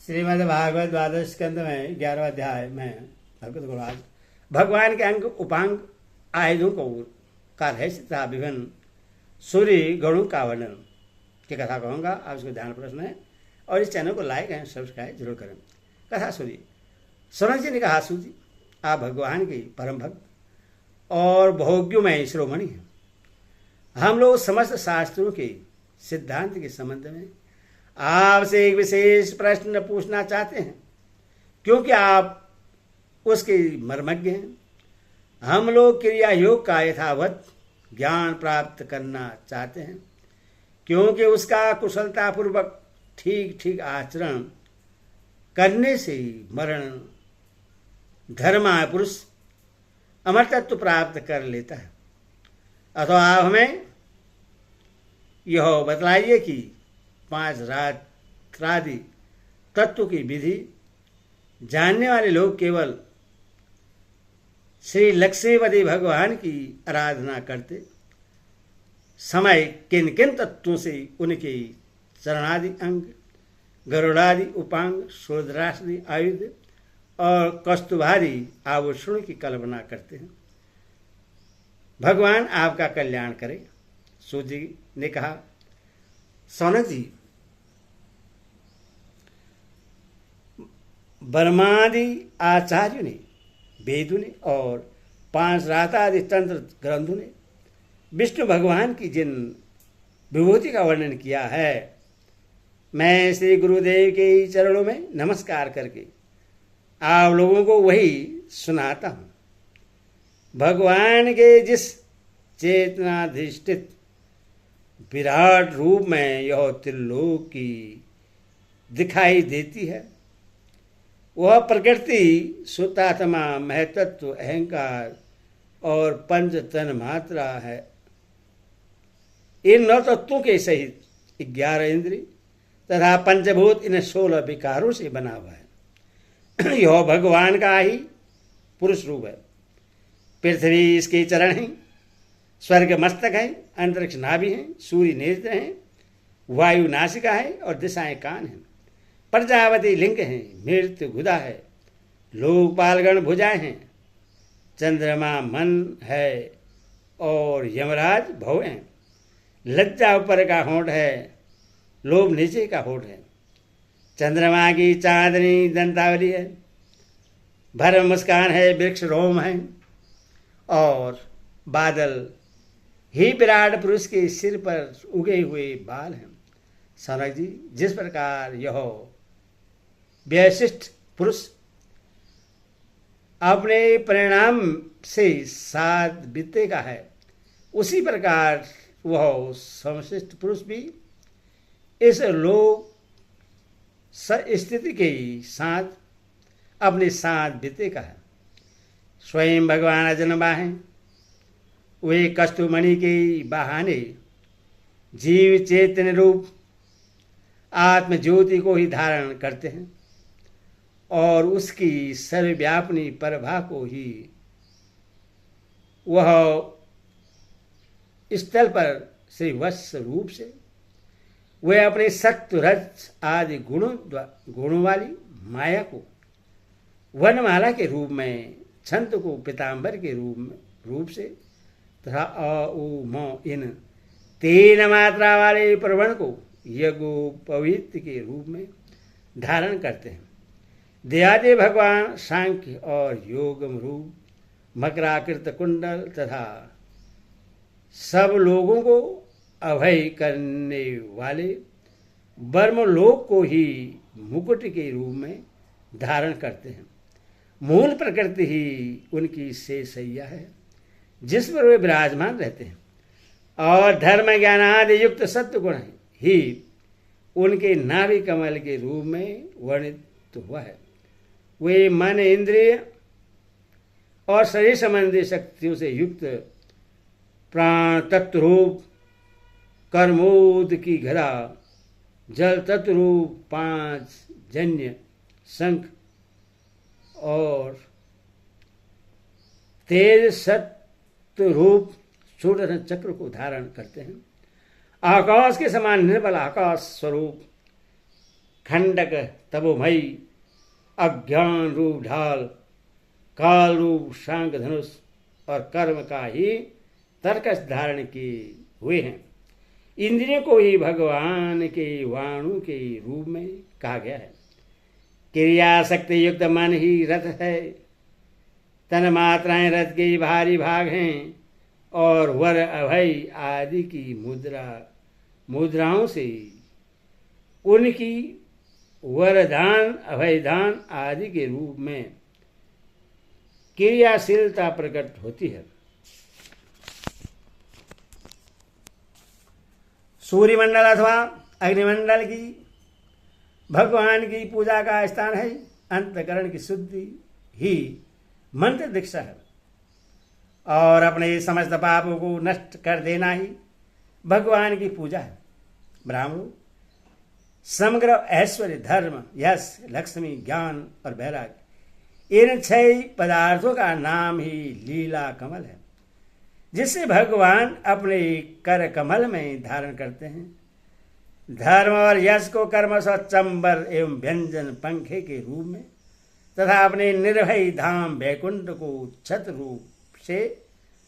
श्रीमद् भागवत द्वादश स्कंद में 11वां अध्याय में भगवत गुणाज भगवान के अंग उपांग आयुधों को का रहस्य तथा विभिन्न सूर्य गणों का वर्णन की कथा कहूँगा। आप उसको ध्यान प्रश्न है और इस चैनल को लाइक एंड सब्सक्राइब जरूर करें। कथा सूर्य सौनक जी ने कहा, सूर्य आप भगवान के परम भक्त और भोग्यों में शिरोमणि हैं। हम लोग समस्त शास्त्रों के सिद्धांत के संबंध में आपसे एक विशेष प्रश्न पूछना चाहते हैं, क्योंकि आप उसके मर्मज्ञ हैं। हम लोग क्रिया योग का यथावत ज्ञान प्राप्त करना चाहते हैं, क्योंकि उसका कुशलतापूर्वक ठीक ठीक आचरण करने से ही मरण धर्माय पुरुष अमर तत्व प्राप्त कर लेता है। अथवा आप हमें यह बतलाइए कि 5 रात्रादि तत्व की विधि जानने वाले लोग केवल श्री लक्ष्मीपति भगवान की आराधना करते समय किन किन तत्वों से उनके चरणादि अंग, गरुड़ादि उपांग, शूद्रादि आयुध और कस्तुभादि आभूषणों की कल्पना करते हैं। भगवान आपका कल्याण करे। सूर्य जी ने कहा, सौनक जी, ब्रह्मादि आचार्यों ने, वेदों ने और 5 रातादि तंत्र ग्रंथों ने विष्णु भगवान की जिन विभूति का वर्णन किया है, मैं श्री गुरुदेव के चरणों में नमस्कार करके आप लोगों को वही सुनाता हूँ। भगवान के जिस चेतनाधिष्ठित विराट रूप में यह त्रिलोक की दिखाई देती है, वह प्रकृति, सुतात्मा, महतत्व, अहंकार और पंच तन मात्रा है। इन 9 तत्वों के सहित 11 इंद्रिय तथा पंचभूत इन 16 विकारों से बना हुआ है। यह भगवान का ही पुरुष रूप है। पृथ्वी इसके चरण हैं, स्वर्ग मस्तक है, अंतरिक्ष नाभि है, सूर्य नेत्र है, वायु नासिका है और दिशाएं कान हैं, प्रजापति लिंग है, मृत्यु गुदा है, लोकपालगण भुजाएं हैं, चंद्रमा मन है और यमराज भव हैं, लज्जा ऊपर का होंठ है, लोभ नीचे का होंठ है, चंद्रमा की चांदनी दंतावली है, भर मुस्कान है, वृक्ष रोम है और बादल ही विराट पुरुष के सिर पर उगे हुए बाल हैं। सौनक जी, जिस प्रकार यह वैशिष्ट पुरुष अपने परिणाम से साध बीते का है, उसी प्रकार वह समशिष्ट पुरुष भी इस लोक स्थिति के साथ अपने साथ बीते का है। स्वयं भगवान अजन्मा हैं। वे कस्तुमणि के बहाने जीव चेतन रूप आत्म ज्योति को ही धारण करते हैं और उसकी सर्वव्यापनी प्रभा को ही वह स्थल पर श्री वत्स रूप से वे अपने सत्व रज आदि गुणों वाली माया को वनमाला के रूप में, छंद को पीताम्बर के रूप से तथा अ उ म इन 3 मात्रा वाले प्रवण को यज्ञोपवीत के रूप में धारण करते हैं। देवादि भगवान सांख्य और योगम रूप मकराकृत कुंडल तथा सब लोगों को अभय करने वाले ब्रह्मलोक को ही मुकुट के रूप में धारण करते हैं। मूल प्रकृति ही उनकी शेषैया है, जिस पर वे विराजमान रहते हैं और धर्म ज्ञान आदि युक्त सत्य गुण ही उनके नाभि कमल के रूप में वर्णित हुआ है। वे मन, इंद्रिय और शरीर संबंधी शक्तियों से युक्त प्राण तत्व रूप, कर्मोद की घरा, जल तत्व रूप 5 जन्य शंख और तेज सत्व रूप सुदर्शन चक्र को धारण करते हैं। आकाश के समान निर्मल आकाश स्वरूप खंडक तपोमयी, अज्ञान रूप ढाल, काल रूप शांग धनुष और कर्म का ही तर्कस धारण किए हुए हैं। इंद्रियों को ही भगवान के वाणु के रूप में कहा गया है। क्रिया शक्ति युक्त मन ही रथ है, तन मात्राएं रथ के भारी भाग हैं, और वर अभय आदि की मुद्राओं से उनकी वरदान अभयदान आदि के रूप में क्रियाशीलता प्रकट होती है। सूर्यमंडल अथवा अग्निमंडल की भगवान की पूजा का स्थान है। अंतकरण की शुद्धि ही मंत्र दीक्षा है, और अपने समस्त पापों को नष्ट कर देना ही भगवान की पूजा है। ब्राह्मणों, समग्र ऐश्वर्य, धर्म, यश, लक्ष्मी, ज्ञान और वैराग्य, इन 6 पदार्थों का नाम ही लीला कमल है, जिसे भगवान अपने कर कमल में धारण करते हैं। धर्म और यश को कर्मश चंबर एवं व्यंजन पंखे के रूप में तथा अपने निर्भय धाम वैकुंठ को छत्र रूप से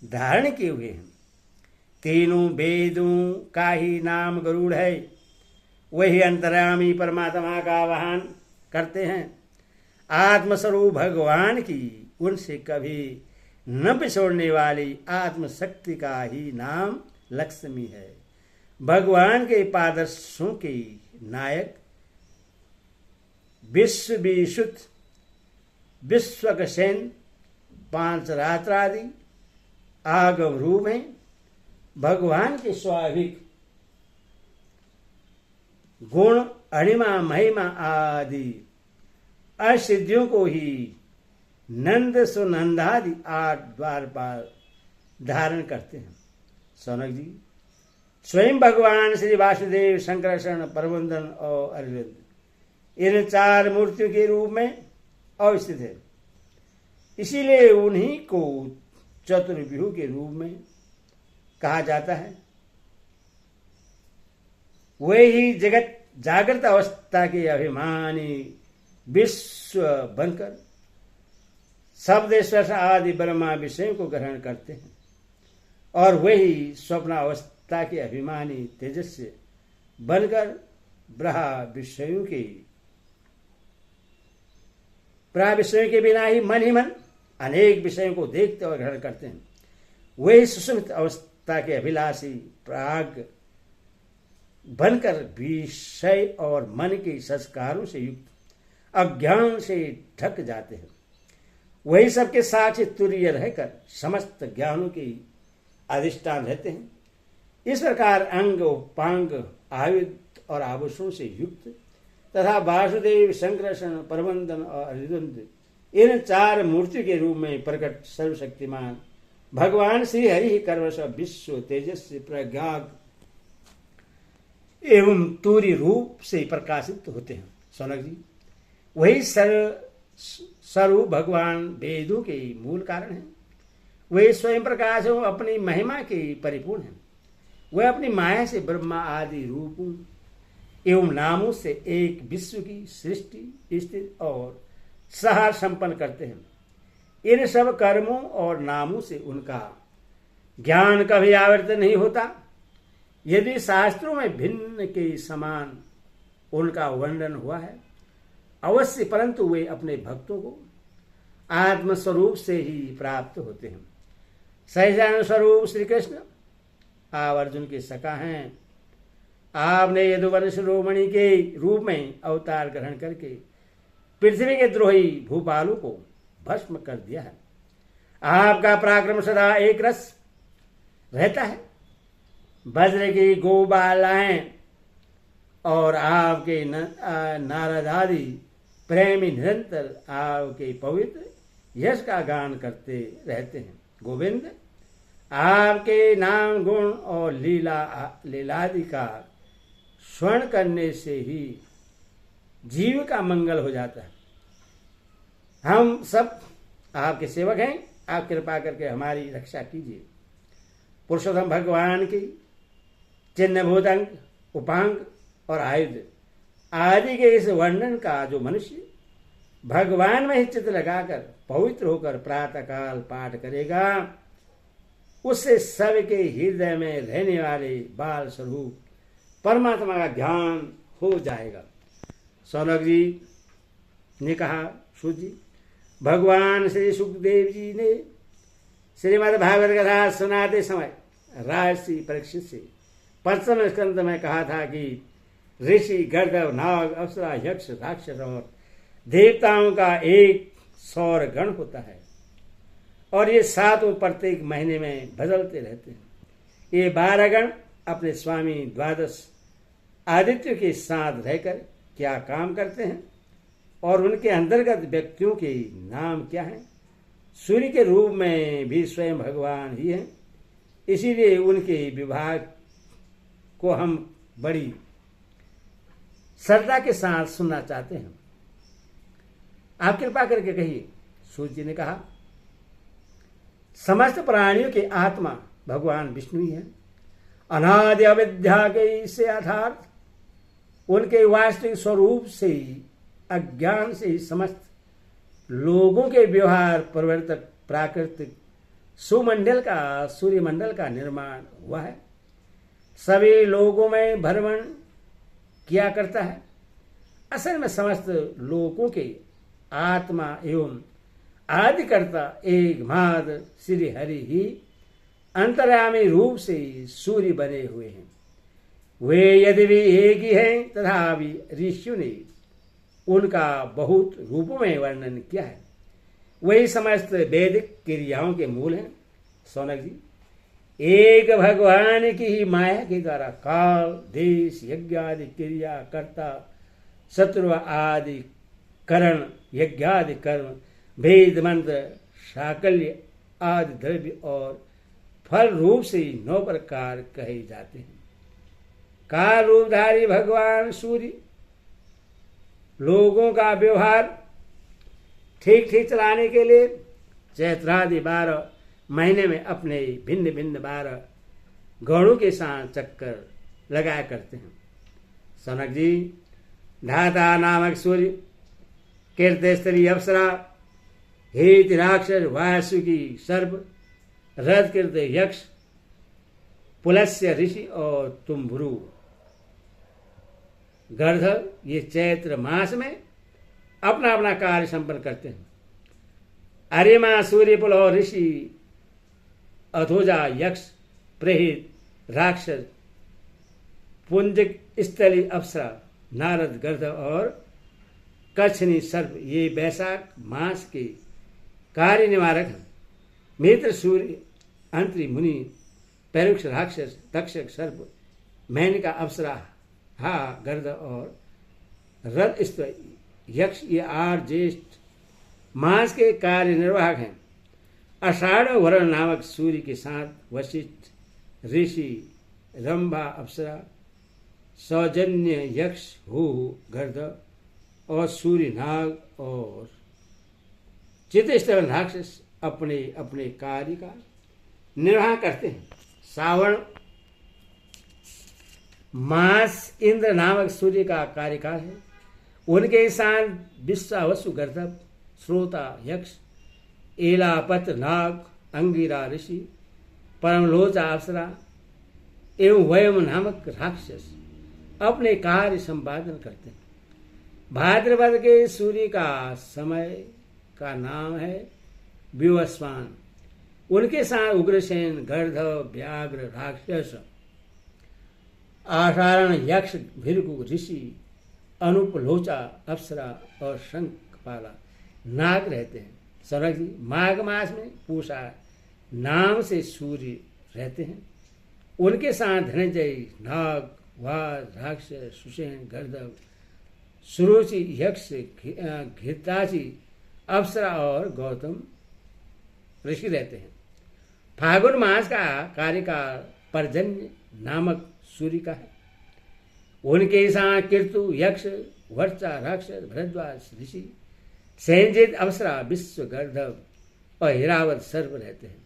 धारण किए हुए हैं। तीनों वेदों का ही नाम गरुड़ है, वही अंतर्यामी परमात्मा का वाहन करते हैं। आत्मस्वरूप भगवान की उनसे कभी न बिछोड़ने वाली आत्मशक्ति का ही नाम लक्ष्मी है। भगवान के पादर्शों के नायक विश्व विशुद्ध, विश्वकसेन, 5 रात्र आदि आगम रूप हैं। भगवान के स्वाभाविक गुण, अणिमा, महिमा आदि असिद्धियों को ही नंद सुनंदादि 8 द्वारपाल धारण करते हैं। सौनक जी, स्वयं भगवान श्री वासुदेव, शंकरषण, परमंदन और अरविंद इन 4 मूर्तियों के रूप में अवस्थित है। इसीलिए उन्हीं को चतुर्व्यूह के रूप में कहा जाता है। वे ही जगत जागृत अवस्था के अभिमानी विश्व बनकर शब्देश्वर आदि ब्रह्मा विषयों को ग्रहण करते हैं, और वही स्वप्नावस्था के अभिमानी तेजस्वी बनकर ब्रह्मा विषयों के बिना ही मन अनेक विषयों को देखते और ग्रहण करते हैं। वही सुषुप्त अवस्था के अभिलाषी प्राग बनकर विषय और मन के संस्कारों से युक्त अज्ञान से ढक जाते हैं। वही सबके साक्षी तुर्य रहकर समस्त ज्ञानों के अधिष्ठान रहते हैं। इस प्रकार अंग, उपांग, आयुध और आभूषणों से युक्त तथा वासुदेव, शंकरषण, परमंदन और अरिदुंद इन 4 मूर्ति के रूप में प्रकट सर्वशक्तिमान भगवान श्री हरि ही कर्मश विश्व तेजस्वी प्रज्ञाग एवं तूरी रूप से प्रकाशित होते हैं। सौनक जी, वही स्वरूप भगवान वेदों के मूल कारण है। वे स्वयं प्रकाश हो, अपनी महिमा के परिपूर्ण हैं। वह अपनी माया से ब्रह्मा आदि रूपों एवं नामों से एक विश्व की सृष्टि, स्थिति और संहार संपन्न करते हैं। इन सब कर्मों और नामों से उनका ज्ञान कभी आवृत नहीं होता। यदि शास्त्रों में भिन्न के समान उनका वर्णन हुआ है अवश्य, परंतु वे अपने भक्तों को आत्मस्वरूप से ही प्राप्त होते हैं। सहजान स्वरूप श्री कृष्ण आप अर्जुन के सखा हैं। आपने यदुवन शिरोमणि के रूप में अवतार ग्रहण करके पृथ्वी के द्रोही भूपालों को भस्म कर दिया है। आपका पराक्रम सदा एक रस रहता है। वज्र की गोबालाएं और आपके नारद आदि प्रेमी निरंतर आपके पवित्र यश का गान करते रहते हैं। गोविंद, आपके नाम, गुण और लीलादि का स्वर्ण करने से ही जीव का मंगल हो जाता है। हम सब आपके सेवक हैं, आप कृपा करके हमारी रक्षा कीजिए। पुरुषोत्तम भगवान की चिन्हभूत अंग, उपांग और आयुध आदि के इस वर्णन का जो मनुष्य भगवान में ही चित्त लगाकर पवित्र होकर प्रातःकाल पाठ करेगा, उससे सबके हृदय में रहने वाले बाल स्वरूप परमात्मा का ज्ञान हो जाएगा। सौनक जी ने कहा, सूत जी, भगवान श्री सुखदेव जी ने श्रीमद् भागवत कथा सुनाते समय राजसी परीक्षित से 5वें स्कंद में कहा था कि ऋषि, गंधर्व, नाग, अप्सरा, यक्ष, राक्षस और देवताओं का एक सौर गण होता है और ये 7 प्रत्येक महीने में बदलते रहते हैं। ये 12 गण अपने स्वामी द्वादश आदित्य के साथ रहकर क्या काम करते हैं और उनके अंतर्गत व्यक्तियों के नाम क्या हैं? सूर्य के रूप में भी स्वयं भगवान ही हैं। इसीलिए उनके विभाग को हम बड़ी श्रद्धा के साथ सुनना चाहते हैं। आप कृपा करके कहिए। सूर्य जी ने कहा, समस्त प्राणियों के आत्मा भगवान विष्णु ही है। अनादि अविद्या के से अर्थात उनके वास्तविक स्वरूप से ही, अज्ञान से ही समस्त लोगों के व्यवहार प्रवर्तक प्राकृतिक सुमंडल का, सूर्यमंडल का निर्माण हुआ है। सभी लोगों में भ्रमण किया करता है। असल में समस्त लोगों के आत्मा एवं आदिकर्ता एकमात्र श्री हरि ही अंतर्यामी रूप से सूर्य बने हुए हैं। वे यदि भी एक ही हैं तथापि ऋषियों ने उनका बहुत रूपों में वर्णन किया है। वही समस्त वैदिक क्रियाओं के मूल हैं। सौनक जी, एक भगवान की ही माया के द्वारा काल, देश, यज्ञ आदि क्रिया, कर्ता, शत्रु आदि करण, यज्ञादि कर्म, भेद मंत्र, साकल्य आदि द्रव्य और फल रूप से 9 प्रकार कहे जाते हैं। काल रूपधारी भगवान सूर्य लोगों का व्यवहार ठीक ठीक चलाने के लिए चैत्रादि 12 महीने में अपने भिन्न भिन्न 12 गणों के साथ चक्कर लगाया करते हैं। सनक जी, धाता नामक सूर्य, कीर्तिस्तरी अप्सरा, हेत राक्षस, वासुकी सर्प, रथकृत यक्ष, पुलस्य ऋषि और तुम्भ्रु गर्धव, ये चैत्र मास में अपना अपना कार्य संपन्न करते हैं। अर्यमा, सूर्यपुल और ऋषि, अथोजा, यक्ष, प्रेहित, राक्षस, पुंजक स्थली अप्सरा, नारद, गर्धव और कच्छनी सर्प, ये वैशाख मास के कार्य निवारक हैं। मित्र सूर्य, अंतरी मुनि, पैरुक्ष राक्षस, तक्षक सर्प, मेनका अप्सरा, हा गर्धव और रथ यक्ष, ये 8 ज्येष्ठ मास के कार्य निर्वाहक हैं। आषाढ़ वरुण नामक सूर्य के साथ वशिष्ठ, ऋषि, रंभा अप्सरा, सौजन्य यक्ष, हु, गर्धव और सूर्य नाग और चित्तस्थल राक्षस अपने अपने कार्य का निर्वाह करते हैं। सावण मास इंद्र नामक सूर्य का कार्यकाल है। उनके साथ विश्वावसु, गर्धव, श्रोता यक्ष, एलापत नाग, अंगिरा ऋषि, परमलोचा अप्सरा एवं वयम नामक राक्षस अपने कार्य संपादन करते हैं। भाद्रपद के सूर्य का समय का नाम है विवस्वान। उनके साथ उग्रसेन, गर्धव, व्याघ्र राक्षस, आषाढ़ यक्ष, भृगु ऋषि, अनुपलोचा अप्सरा और शंखपाला नाग रहते हैं। सौनक जी, माघ मास में पूषा नाम से सूर्य रहते हैं। उनके साथ धनंजय, नाग, वाज, राक्षस, सुषेण, गर्धव, सुरुचि, यक्ष, घृताची, अप्सरा और गौतम ऋषि रहते हैं। फागुन मास का कार्यकाल पर्जन्य नामक सूर्य का है। उनके साथ कीर्तु, यक्ष, वर्चा, राक्षस, भरद्वाज ऋषि, सेंजित अप्सरा, विश्व, गर्धव और हिरावत सर्प रहते हैं।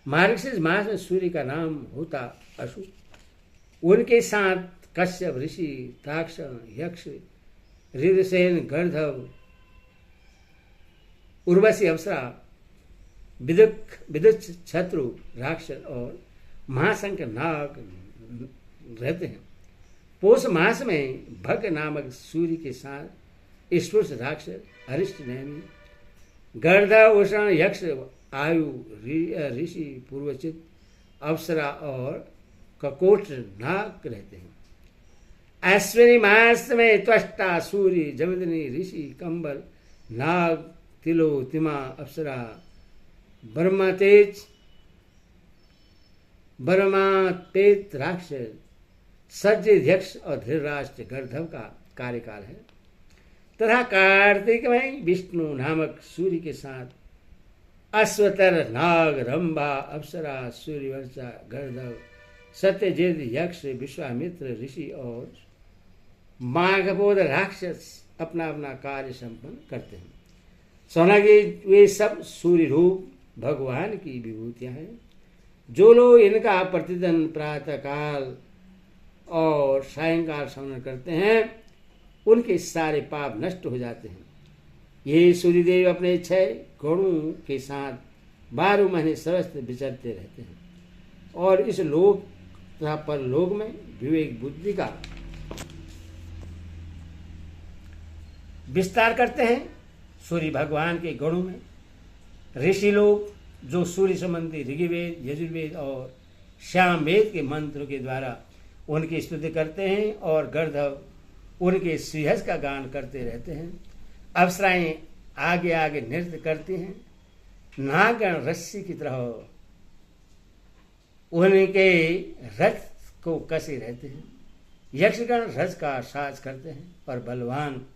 मार्गशीर्ष मास में सूर्य का नाम होता अशु। उनके साथ कश्यप ऋषि, ताक्षण, यक्ष, ऋषसेन, गर्धव, उर्वशी अप्सरा, विदुष, शत्रु, राक्षस और महाशंकर नाग रहते हैं। पौष मास में भग नामक सूर्य के साथ स्पुष, राक्षस, अरिष्ट, नैमी, गर्धव, उषण, यक्ष, आयु, ऋषि, पूर्वचित, अप्सरा और ककोट नाग रहते हैं। अश्विनी मास में त्वष्टा, सूर्य, जमदनी, ऋषि, कंबल, नाग, तिलो, तिमा, अप्सरा, ब्रह्मा तेज, राक्षस, सज्जध्यक्ष और धृतराष्ट्र, गर्धव का कार्यकाल है। तथा कार्तिक में विष्णु नामक सूर्य के साथ अश्वतर, नाग, रंभा, अप्सरा, सूर्यवर्षा, गर्धव, सत्यजित, यक्ष, विश्वामित्र ऋषि और माघपोद राक्षस अपना अपना कार्य संपन्न करते हैं। सोना के वे सब सूर्य रूप भगवान की विभूतियां हैं। जो लोग इनका प्रतिदिन प्रातः काल और सायंकाल स्मरण करते हैं उनके सारे पाप नष्ट हो जाते हैं। ये सूर्यदेव अपने 6 गुणों के साथ 12 महीने सर्वत्र विचरते रहते हैं और इस लोक तथा परलोक में विवेक बुद्धि का विस्तार करते हैं। सूर्य भगवान के गुणों में ऋषि लोग जो सूर्य संबंधी ऋग्वेद, यजुर्वेद और श्यामवेद के मंत्रों के द्वारा उनकी स्तुति करते हैं और गर्धव उनके श्रीहस का गान करते रहते हैं। अप्सराएं आगे आगे नृत्य करती हैं। नागगण रस्सी की तरह उनके रथ को कसे रहते हैं। यक्षगण रथ का साज करते हैं और बलवान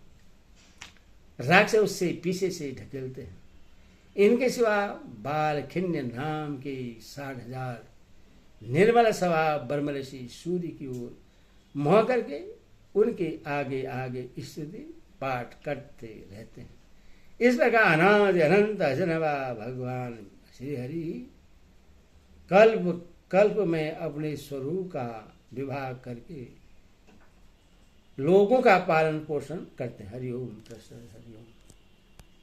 राक्षस उससे पीछे से ढकेलते हैं। इनके सिवा बालखिन्य नाम के 60,000 निर्मल स्वभाव ब्रह्मर्षि सूर्य की ओर मोह करके उनके आगे आगे स्तुति पाठ करते रहते हैं। इस प्रकार अनादि अनंत अजनवा भगवान श्री हरि कल्प कल्प में अपने स्वरूप का विभाग करके लोगों का पालन पोषण करते हैं। हरिओम तत्सत। हरिओम।